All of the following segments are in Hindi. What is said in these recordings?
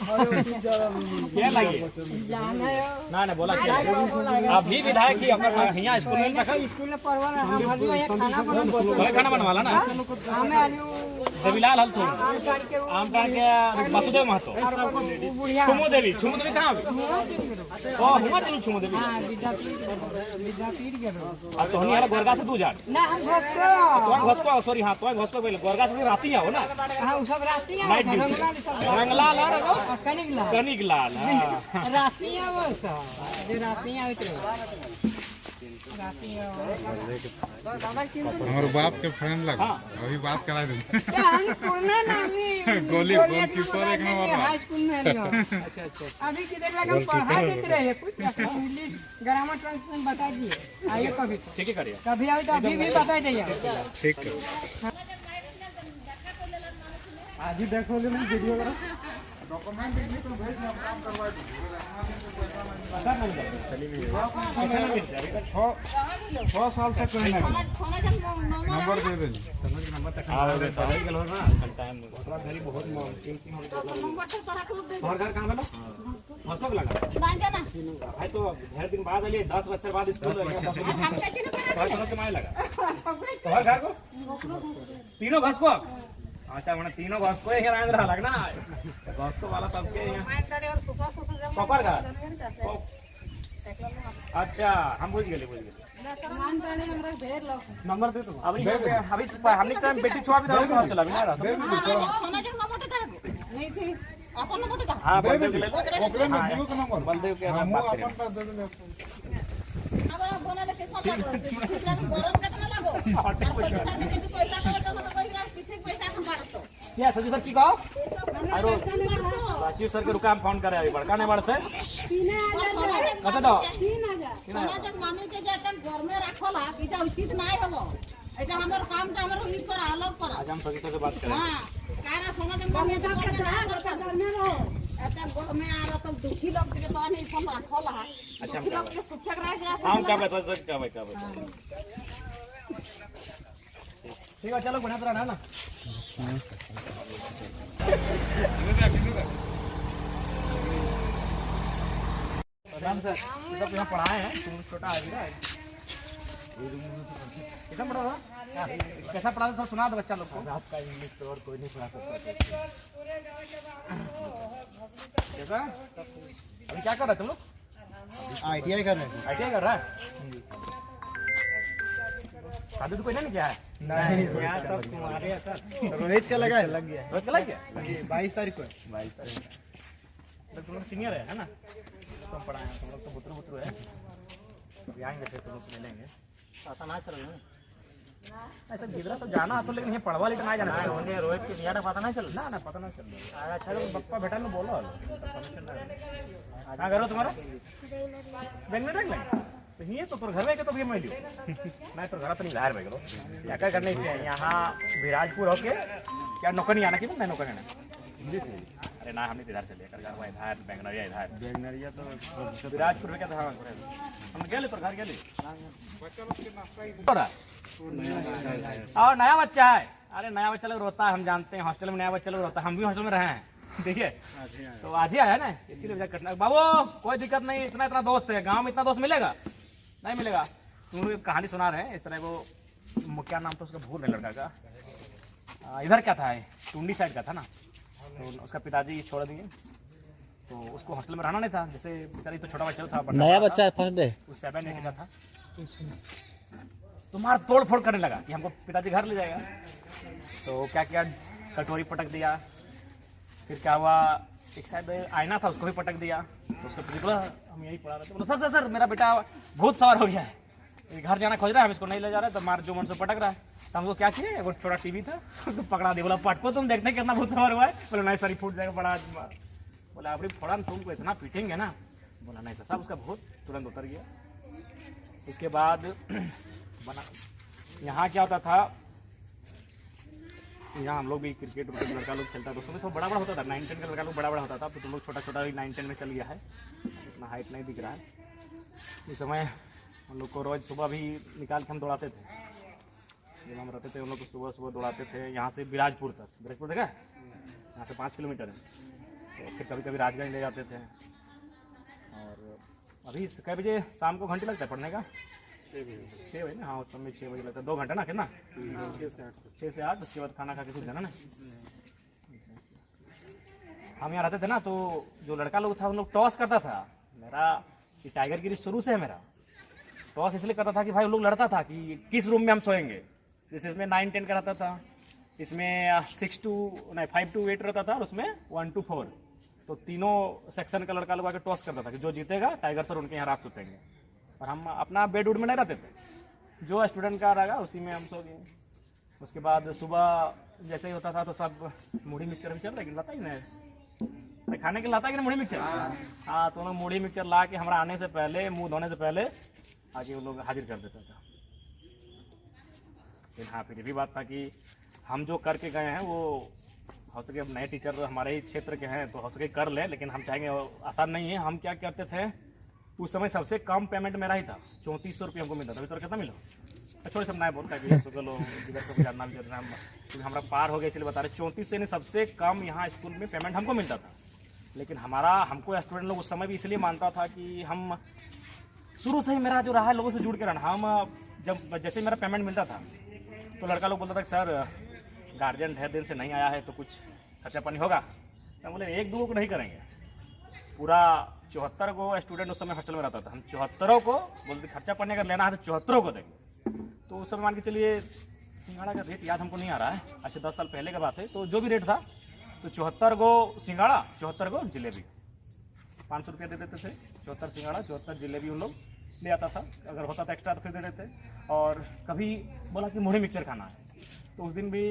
क्या लगे ना ना बोला क्या आप भी विधायक ही अपना यहाँ स्कूल में रखा स्कूल में पढ़वा खाना बनवाला ना देवीलाल हल तुम आम का वासुदेव महतो छुमो देवी कहाँ ओ हुआ चलो छुमो देवी अब तो हनी गोरगा से तू जा ना हम घसको सॉरी हाँ तो घसको पहले गोरगा से राती आओ ना हां सब राती है नाइट ड्यूटी रंगलाल और कनिकलाल हां राती है वो सब जो राती है हमारे बाप के फ्रेंड लग अभी बात करा दे गोली गोलकीपर एक नंबर हाई स्कूल में अच्छा अभी किधर लगा पढ़ा देते रहे कुछ इंग्लिश ग्रामर ट्रांसलेशन बता दिए आइए कभी ठीक है करिए कभी आए तो अभी भी बता दीजिए ठीक है आज ही देखो ले वीडियो करो डॉक्यूमेंट नहीं तो भेज हम काम करवा देंगे 6 साल से कोई नहीं नंबर दे देंगे समझ नंबर तक आ गए चले गेल हो ना कल टाइम ओकरा घरी बहुत कीमती हो तोहर घर कहां गेलो हॉस्टल लगा नहीं जाना भाई तो ढेर दिन बाद आलिए 10 बच्चे बाद स्कूल हम कैसे न पढ़ा के माय लगा तोहर घर को तीनों घस को अच्छा मैंने तीनों घस को यहाँ आंध्र लग ना घस को वाला सबके यहाँ कपर घर अच्छा हम बुझ गए नंबर दे तो अभी हमने टाइम बेटी छुआ भी रहा चला भी ना रहा नहीं थी अपन नंबर था हां बलदेव के नंबर बलदेव के हम बात करें अब बोला के सब लगो गरम कितना लगो और पैसा को पैसा हम बारतो क्या सजी सर की कहो अरे राजीव सर के रुका हम फोन करे अभी बड़का नहीं बढ़ते 3000 कत दो 3000 समाजक माने के जे घर में रखला इटा उचित नहीं हबो एटा हमर काम ता हमर ई कर अलग कर आज हम सजी सर से बात करें हां कारा समाजक माने के घर में रहो एटा घर में आ रहा तो दुखी लोग के तो नहीं फोन रखला अच्छा दुखी लोग के सुखक रह जा हम क्या बता सकते क्या बता ठीक है चलो बढ़िया तरह ना प्रणाम सर ये सब यहाँ पढ़ाए हैं छोटा है कैसा पढ़ा था कैसा पढ़ा था सुना दो बच्चा लोग को आपका इंग्लिश तो और कोई नहीं पढ़ा सकता कैसा अभी क्या कर रहे तुम लोग आईटीआई कर रहे हैं आईटीआई कर रहा है शादी तो कोई नहीं किया है नहीं यहाँ सब तुम्हारे हैं सर रोहित का लगा है लग गया रोज लग गया 22 तारीख को 22 तारीख तुम लोग सीनियर है ना तुम पढ़ाए हैं तुम लोग तो बुतरू है अभी आएंगे फिर तुम लोग मिलेंगे पता ना चल ऐसा गिदरा सब जाना तो लेकिन ये पढ़वा लेकिन आ जाना होने रोहित के बियाह पता ना चल ना पता ना चल अच्छा पप्पा बेटा ने बोलो कहाँ करो तुम्हारा बैंक में रख लेंगे तो ये तो घर में तो भी मैं लियो मैं तो घर तो नहीं बाहर में करो क्या क्या करने के यहाँ विराजपुर होके क्या नौकरी आना कि नहीं नौकरी आना अरे ना हमने इधर से लेकर घर इधर बैंगनरिया तो विराजपुर में क्या था हम गए तो घर गए और नया बच्चा है अरे नया बच्चा लोग रोता है हम जानते हैं हॉस्टल में नया बच्चा लोग रोता है हम भी हॉस्टल में रहे हैं देखिए तो आज ही आया ना इसीलिए वजह कटना बाबू कोई दिक्कत नहीं इतना दोस्त है गांव में इतना दोस्त मिलेगा नहीं मिलेगा तुम लोग कहानी सुना रहे हैं इस तरह वो क्या नाम था उसका भूल है लड़का का इधर क्या था टुंडी साइड का था ना तो उसका पिताजी छोड़ दिए तो उसको हॉस्टल में रहना नहीं था जैसे बेचारी तो छोटा बच्चा था नया बच्चा है फर्स्ट डे उस 7 एज का था तो मार तोड़ फोड़ करने लगा कि हमको पिताजी घर ले जाएगा तो क्या क्या कटोरी पटक दिया फिर क्या हुआ एक शायद आईना था उसको भी पटक दिया तो उसको बोला हम यही पढ़ा रहे थे बोला सर मेरा बेटा भूत सवार हो गया है घर जाना खोज रहा है हम इसको नहीं ले जा रहे तो मार जो मन से पटक रहा है तो हमको क्या किए वो छोटा टीवी था उसको पकड़ा दिया बोला पटको तुम देखते हैं कितना भूत सवार हुआ है बोला नहीं सर फूट जाएगा बड़ा बोला अपनी फोड़ा तुमको इतना पीटेंगे ना बोला नहीं सर साहब उसका भूत तुरंत उतर गया उसके बाद बना यहाँ क्या होता था यहाँ हम लोग भी क्रिकेट लड़का लोग खेलता था उसमें तो बड़ा होता था 9-10 का लड़का लोग बड़ा होता था तो तुम लोग छोटा 9-10 में चल गया है इतना हाइट नहीं दिख रहा है इस समय हम लोग को रोज़ सुबह भी निकाल के हम दौड़ाते थे जब हम रहते थे उन लोग को सुबह दौड़ाते थे यहाँ से विराजपुर तक देखा यहाँ से 5 किलोमीटर है तो फिर कभी कभी राजगंज ले जाते थे। और अभी कै बजे शाम को घंटे लगता है पढ़ने का? 6 बजे ना? हाँ, उस समय 6 बजे लगता है। 2 घंटा ना कितना? 6 से 8। उसके बाद खाना खा के सूझ जाना ना। हम यहाँ रहते थे ना, तो जो लड़का लोग था उन लोग टॉस करता था। मेरा ये टाइगर गिरी शुरू से है मेरा। टॉस इसलिए करता था कि भाई उन लोग लड़ता था कि किस रूम में हम सोएंगे। जैसे इसमें 9-10 का रहता था, इसमें 5 to 8 रहता था, और उसमें 1 to 4। तो तीनों सेक्शन का लड़का लोग आके टॉस करता था कि जो जीतेगा टाइगर सर उनके यहाँ रात सुतेंगे। और हम अपना बेड उड में नहीं रहते थे, जो स्टूडेंट का रहेगा उसी में हम सो गए। उसके बाद सुबह जैसे ही होता था तो सब मुढ़ी मिक्सचर चल, लेकिन लाता ही नहीं खाने के लाता है कि मुढ़ी मिक्सचर। हाँ, तो उन्होंने मुढ़ी मिक्सचर ला के हमारा आने से पहले, मुंह धोने से पहले आके वो लोग हाजिर कर देता था। लेकिन हाँ, फिर ये भी बात था कि हम जो करके गए हैं वो हो सके, अब नए टीचर हमारे ही क्षेत्र के हैं तो हो सके कर ले, लेकिन हम चाहेंगे आसान नहीं है। हम क्या करते थे उस समय, सबसे कम पेमेंट मेरा ही था, 3400 रुपये हमको मिलता था। अभी तो कितना मिला? छोटे सब नया बोलता है कि लोग जिधर को जानना भी चाहते हैं, क्योंकि हमारा पार हो गया इसलिए बता रहे। 34 से सबसे कम यहाँ स्कूल में पेमेंट हमको मिलता था। लेकिन हमको स्टूडेंट लोग उस समय भी इसलिए मानता था कि हम शुरू से ही मेरा जो रहा है लोगों से जुड़ के रहना। हम जब जैसे मेरा पेमेंट मिलता था तो लड़का लोग बोलता था कि सर गार्जियन ढेर दिन से नहीं आया है तो कुछ खर्चा पानी होगा। तो बोले 1-2 को नहीं करेंगे, पूरा 74 को स्टूडेंट उस समय हॉस्टल में रहता था। हम 74 को बोलते खर्चा पानी अगर लेना है तो 74 को देंगे। तो उस समय मान के चलिए सिंघाड़ा का रेट याद हमको नहीं आ रहा है, ऐसे 10 साल पहले की बात है। तो जो भी रेट था तो 74 को सिंघाड़ा, 74 को जिलेबी, 500 रुपये दे देते थे। 74 सिंघाड़ा, 74 जिलेबी उन लोग ले आता था। अगर होता था एक्स्ट्रा तो फिर दे देते। और कभी बोला कि मुढ़ी मिक्सचर खाना है तो उस दिन भी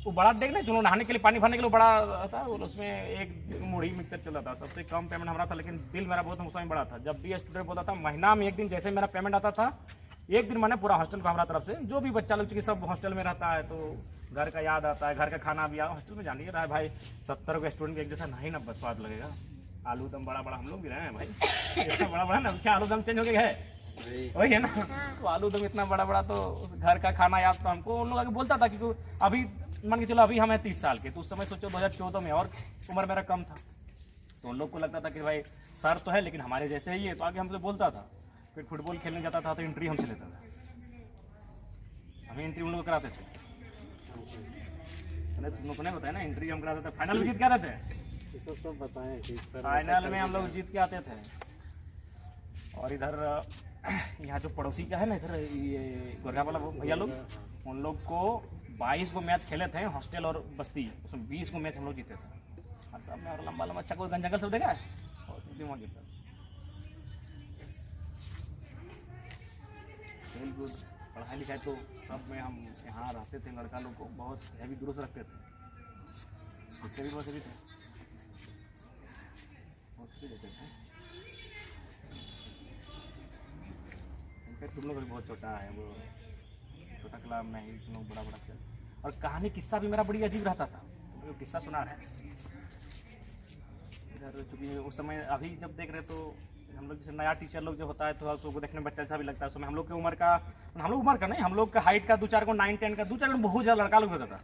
वो बड़ा देख ले, जो नहाने के लिए पानी भरने के लिए बड़ा था, उसमें एक मुढ़ी मिक्सचर चल रहा था। सबसे कम पेमेंट हमारा था, लेकिन दिल मेरा बहुत उस समय बड़ा था। जब भी स्टूडेंट बोलता था महीना में एक दिन जैसे मेरा पेमेंट आता था, एक दिन मैंने पूरा हॉस्टल को हमारा तरफ से, जो भी बच्चा लोग, चूँकि सब हॉस्टल में रहता है तो घर का याद आता है, घर का खाना भी हॉस्टल में जानिए रहा है भाई। 70 को स्टूडेंट के एक जैसा नहीं ना स्वाद लगेगा। आलू दम बड़ा बड़ा हम लोग भी रहे हैं भाई, इतना बड़ा बड़ा ना, क्या आलू दम चेंज हो गया है वही है ना। तो आलू दम इतना बड़ा बड़ा, तो घर का खाना याद तो हमको उन लोग आगे बोलता था। क्योंकि अभी मान के चलो अभी हम हैं 30 साल के, तो उस समय सोचो 2014 में और उम्र मेरा कम था, तो उन लोग को लगता था कि भाई सर तो है लेकिन हमारे जैसे ही है, तो आगे हमसे बोलता था। फिर फुटबॉल खेलने जाता था तो एंट्री हमसे लेता था, हमें एंट्री उन लोग कराते थे। तुम लोग को नहीं बताया ना, एंट्री हम कराते थे। फाइनल में जीत के आते थे, सब बताएं कि फाइनल में हम लोग जीत के आते थे। और इधर यहाँ जो पड़ोसी क्या है ना, इधर ये गोरखा वाला भैया लोग, उन लोग को 22 को मैच खेले थे हॉस्टल और बस्ती, उसमें 20 को मैच हम लोग जीते थे। और सब में और लंबा लंबा अच्छा कोई जंगल सब देखा है, और वहाँ जीता। खेल कूद पढ़ाई लिखाई तो सब में हम यहाँ रहते थे। लड़का लोग को बहुत हैवी दुरुस्त रखते थे, बच्चे भी बहुत हैवी थे, देते थे। तुम लोग भी बहुत छोटा है, वो छोटा क्लास में ही तुम लोग बड़ा बड़ा खेल। और कहानी किस्सा भी मेरा बड़ी अजीब रहता था, तो किस्सा सुना है इधर। चूँकि उस समय अभी जब देख रहे तो हम लोग जैसे नया टीचर लोग जो होता है तो उसको देखने में बच्चा जैसा भी लगता है। उस समय हम लोग की उम्र का, हम लोग उम्र का नहीं, हम लोग का हाइट का 2-4 को 9-10 का 2-4 बहुत ज़्यादा लड़का लोग होता था।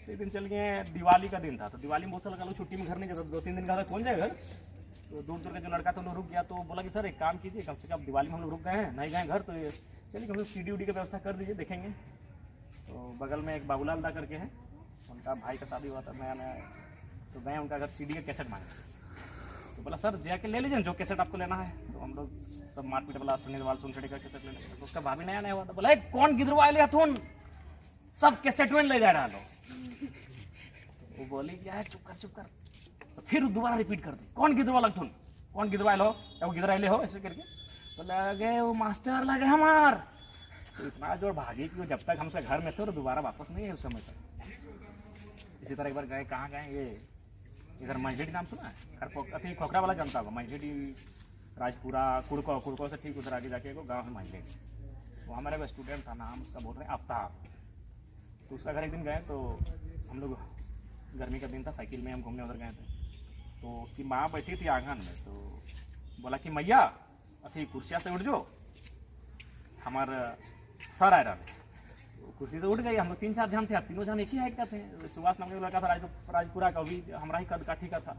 तो एक दिन चल गए, दिवाली का दिन था, तो दिवाली में बहुत सारा लड़का लोग छुट्टी में घर नहीं जाता, 2-3 दिन का कौन जाएगा घर। तो दूर दूर का जो लड़का था वो रुक गया, तो बोला कि सर एक काम कीजिए, कम से कम दिवाली में हम लोग रुक गए हैं, नहीं गए घर, तो चलिए हम लोग CD उडी की व्यवस्था कर दीजिए, देखेंगे। तो बगल में एक बाबूलाल दा करके हैं, उनका भाई का शादी हुआ था नया नया, तो गए उनका घर, CD का कैसेट मांगे। तो बोला सर जाके ले लीजिए जो कैसेट आपको लेना है। तो हम लोग सब मारपीट वाला सुनील सुनछड़ी का कैसेट ले लेंगे। तो उसका भाभी नया नया हुआ था, बोला कौन गिदरवा लिया तुम, सब कैसेट में ले जा रहा लो। वो बोली क्या है, चुप कर। तो फिर दोबारा रिपीट कर दी, कौन गिदरवा लग तुम, कौन गिदरवा लो, या वो गिदरा ले हो, ऐसे करके बोला लगे वो मास्टर लगे हमार। तो इतना जोर भागी कि वो जब तक हमसे घर में थे और दोबारा वापस नहीं है उस समय तक। इसी तरह एक बार गए, कहाँ गए, ये इधर मंझेड़ी नाम सुना है, अति खोखरा वाला जानता होगा, मंझेड़ी राजपुरा कुड़को से ठीक उधर आगे जाके एक गाँव है मंझेड़ी। वहाँ मेरा एक स्टूडेंट था, नाम उसका बोल रहे हैं आफ्ताब। तो उसका घर एक दिन गए, तो हम लोग गर्मी का दिन था, साइकिल में हम घूमने उधर गए थे। तो उसकी माँ बैठी थी आंगन में, तो बोला कि मैया अथी कुर्सिया से उठ जो, हमार सर आए रहा। तो कुर्सी से उठ गई, हम लोग 3-4 जन थे, तीनों जन एक ही हाइट का थे। सुभाष नाम का लड़का था राजपुरा का, भी हमारा ही कद काठी का था।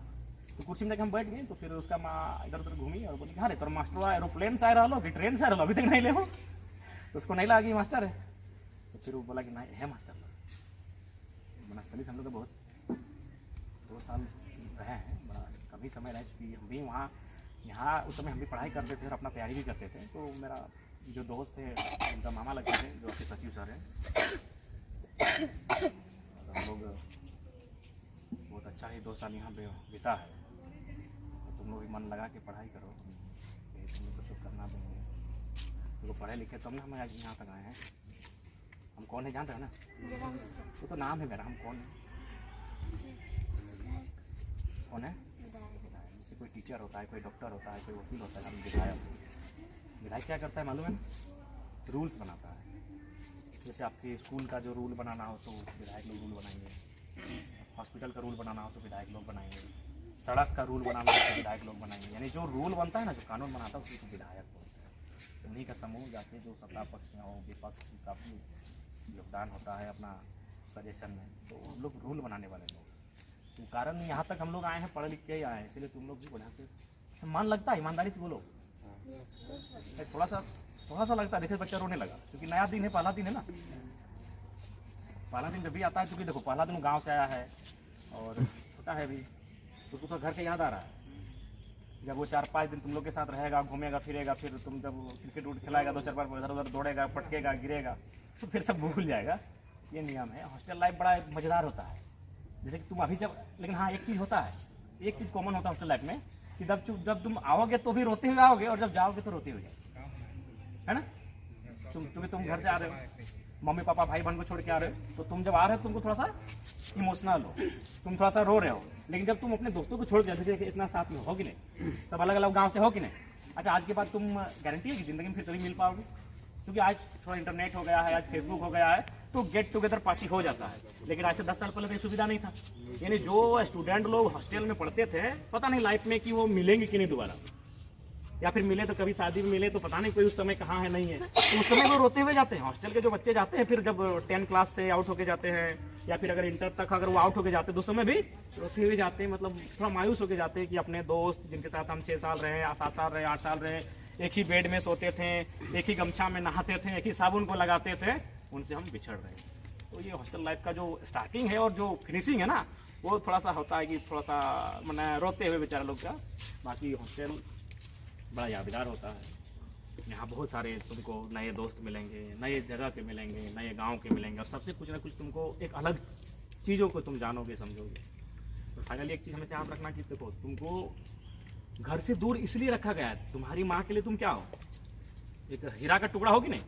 तो कुर्सी में जाके हम बैठ गए, तो फिर उसका माँ इधर उधर घूमी और बोली हाँ रे तोर मास्टर एरोप्लेन से आ रहा कि ट्रेन से आ रहा अभी तक नहीं ले हो। तो उसको नहीं लगा कि मास्टर है, तो फिर वो बोला कि नहीं है मास्टर। बनस्थली से हम लोग का बहुत 2 साल रहे हैं, बड़ा कभी समय रह चुकी हम भी वहाँ। यहाँ उस समय हम भी पढ़ाई करते थे और अपना तैयारी भी करते थे। तो मेरा जो दोस्त है उनका मामा लगते थे जो आपके सचिव सर हैं, हम लोग बहुत अच्छा ही 2 साल यहाँ पे बीता है। तो तुम लोग भी मन लगा के पढ़ाई करो, तुम लोग को करना देंगे, तो पढ़े लिखे तब ना हम आज यहाँ तक आए हैं। हम कौन है जानते हो ना? वो तो नाम है मेरा, हम कौन है? कौन है? जैसे कोई टीचर होता है, कोई डॉक्टर होता है, कोई वकील होता है, हम विधायक। विधायक क्या करता है मालूम है? रूल्स बनाता है। जैसे आपके स्कूल का जो रूल बनाना हो तो विधायक लोग रूल बनाएंगे, हॉस्पिटल का रूल बनाना हो तो विधायक लोग बनाएंगे, सड़क का रूल बनाना हो तो विधायक लोग बनाएंगे। यानी जो रूल बनता है ना, जो कानून बनाता है उसको तो विधायक बोलते हैं। उन्हीं का समूह जाके जो सत्ता पक्ष में हो विपक्ष का भी योगदान होता है अपना सजेशन में, तो हम लोग रूल बनाने वाले लोग। तो कारण यहाँ तक हम लोग आए हैं, पढ़े लिख के ही आए हैं, इसलिए तुम लोग भी बढ़िया से मन लगता है, ईमानदारी से बोलो। थोड़ा सा लगता है, देखिए बच्चा रोने लगा क्योंकि नया दिन है, पहला दिन है ना। पहला दिन जब भी आता है, क्योंकि देखो पहला दिन गाँव से आया है और छोटा है भी, तो उसको घर के याद आ रहा है। जब वो 4-5 दिन तुम लोग के साथ रहेगा, घूमेगा फिरेगा, फिर तुम जब क्रिकेट उठ खिलाएगा, 2-4 बार इधर उधर दौड़ेगा, पटकेगा, गिरेगा, तो फिर सब भूल जाएगा। ये नियम है। हॉस्टल लाइफ बड़ा मज़ेदार होता है। जैसे कि तुम अभी जब, लेकिन हाँ एक चीज़ होता है, एक चीज़ कॉमन होता है हॉस्टल लाइफ में कि जब तुम आओगे तो भी रोते हुए आओगे और जब जाओगे तो रोते हुए जाओगे, है ना? तुम घर से आ रहे हो, मम्मी पापा भाई बहन को छोड़ के आ रहे हो, तो तुम जब आ रहे हो तुमको थोड़ा सा इमोशनल हो, तुम थोड़ा सा रो रहे हो। लेकिन जब तुम अपने दोस्तों को छोड़ के जैसे इतना साथ में हो कि नहीं, सब अलग अलग गाँव से हो कि नहीं, अच्छा आज के बाद तुम गारंटी है कि ज़िंदगी में फिर कभी मिल पाओगे? क्योंकि आज थोड़ा इंटरनेट हो गया है, आज फेसबुक हो गया है, तो गेट टुगेदर पार्टी हो जाता है। लेकिन आज से 10 साल पहले तो ये सुविधा नहीं था। यानी जो स्टूडेंट लोग हॉस्टल में पढ़ते थे, पता नहीं लाइफ में कि वो मिलेंगे कि नहीं दोबारा, या फिर मिले तो कभी शादी में मिले तो पता नहीं कोई उस समय कहाँ है नहीं है, तो उस समय वो रोते हुए जाते हैं। हॉस्टल के जो बच्चे जाते हैं फिर जब 10 क्लास से आउट होके जाते हैं, या फिर अगर इंटर तक अगर वो आउट होके जाते हैं तो उस समय भी रोते हुए जाते हैं, मतलब थोड़ा मायूस होके जाते हैं कि अपने दोस्त जिनके साथ हम 6 साल रहे, 7 साल रहे, 8 साल रहे, एक ही बेड में सोते थे, एक ही गमछा में नहाते थे, एक ही साबुन को लगाते थे, उनसे हम बिछड़ रहे हैं। तो ये हॉस्टल लाइफ का जो स्टार्टिंग है और जो फिनिशिंग है ना, वो थोड़ा सा होता है कि थोड़ा सा मैंने रोते हुए बेचारे लोग का। बाकी हॉस्टल बड़ा यादगार होता है। यहाँ बहुत सारे तुमको नए दोस्त मिलेंगे, नए जगह के मिलेंगे, नए गांव के मिलेंगे, और सबसे कुछ ना कुछ तुमको एक अलग चीज़ों को तुम जानोगे, समझोगे। तो फाइनली एक चीज़ हमेशा याद रखना कि देखो तुमको घर से दूर इसलिए रखा गया है, तुम्हारी माँ के लिए तुम क्या हो? एक हीरा का टुकड़ा हो कि नहीं?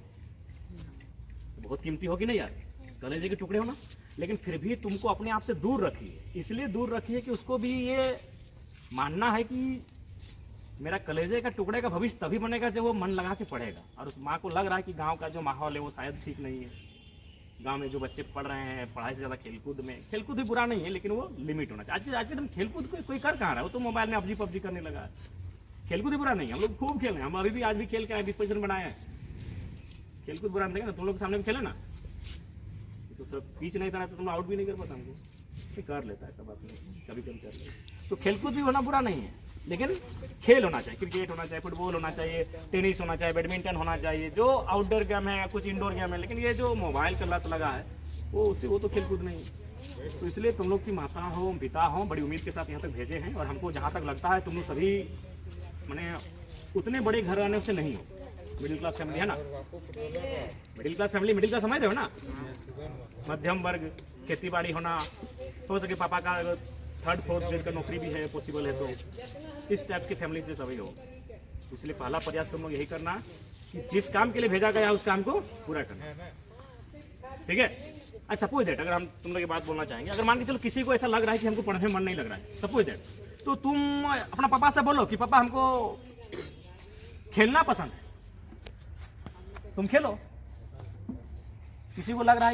तो बहुत कीमती हो कि नहीं यार? कलेजे के टुकड़े हो ना। लेकिन फिर भी तुमको अपने आप से दूर रखिए, इसलिए दूर रखिए कि उसको भी ये मानना है कि मेरा कलेजे का टुकड़े का भविष्य तभी बनेगा जब वो मन लगा के पढ़ेगा। और उस माँ को लग रहा है कि गांव का जो माहौल है वो शायद ठीक नहीं है, गांव में जो बच्चे पढ़ रहे हैं पढ़ाई से ज़्यादा खेलकूद में, खेलकूद भी बुरा नहीं है लेकिन वो लिमिट होना चाहिए। आज के टाइम खेलकूद कोई कर कहाँ रहा है, वो तो मोबाइल में पबजी करने लगा है। खेलकूद भी बुरा नहीं है, हम लोग खूब खेल रहे हैं, हम अभी भी आज भी खेल के 20 पोजीशन बनाए हैं। खेलकूद बुरा नहीं है, तुम लोग के सामने भी खेले ना, तो पिच नहीं था तो तुम आउट भी नहीं कर पाता, हमको कर लेता है सब अपने कभी कभी कर लेता। तो खेलकूद भी होना बुरा नहीं है, लेकिन खेल होना चाहिए, क्रिकेट होना चाहिए, फुटबॉल होना चाहिए, टेनिस होना चाहिए, बैडमिंटन होना चाहिए, जो आउटडोर गेम है, कुछ इंडोर गेम है। लेकिन ये जो मोबाइल का लत लगा है वो तो खेलकूद नहीं है। तो इसलिए तुम लोग की माता हो पिता हो बड़ी उम्मीद के साथ यहाँ तक भेजे हैं, और हमको जहाँ तक लगता है तुम लोग सभी मैंने उतने बड़े घर आने से नहीं हो, मिडिल क्लास फैमिली है ना, middle class family, middle class समझ रहे हो ना, मध्यम वर्ग, खेती बाड़ी होना, हो सके पापा का 3rd 4th ग्रेड का नौकरी भी है, पॉसिबल है, तो इस टाइप की फैमिली से सभी हो। इसलिए पहला प्रयास तुम लोग यही करना कि जिस काम के लिए भेजा गया उस काम को पूरा करना, ठीक है। अच्छा सपोज दैट अगर हम तुम लोग ये बात बोलना चाहेंगे, अगर मान के चलो किसी को ऐसा लग रहा है कि हमको पढ़ने में मन नहीं लग रहा है, सपोज दैट, तो तुम अपना पापा से बोलो कि पापा हमको खेलना पसंद है, तुम खेलो। किसी को लग रहा है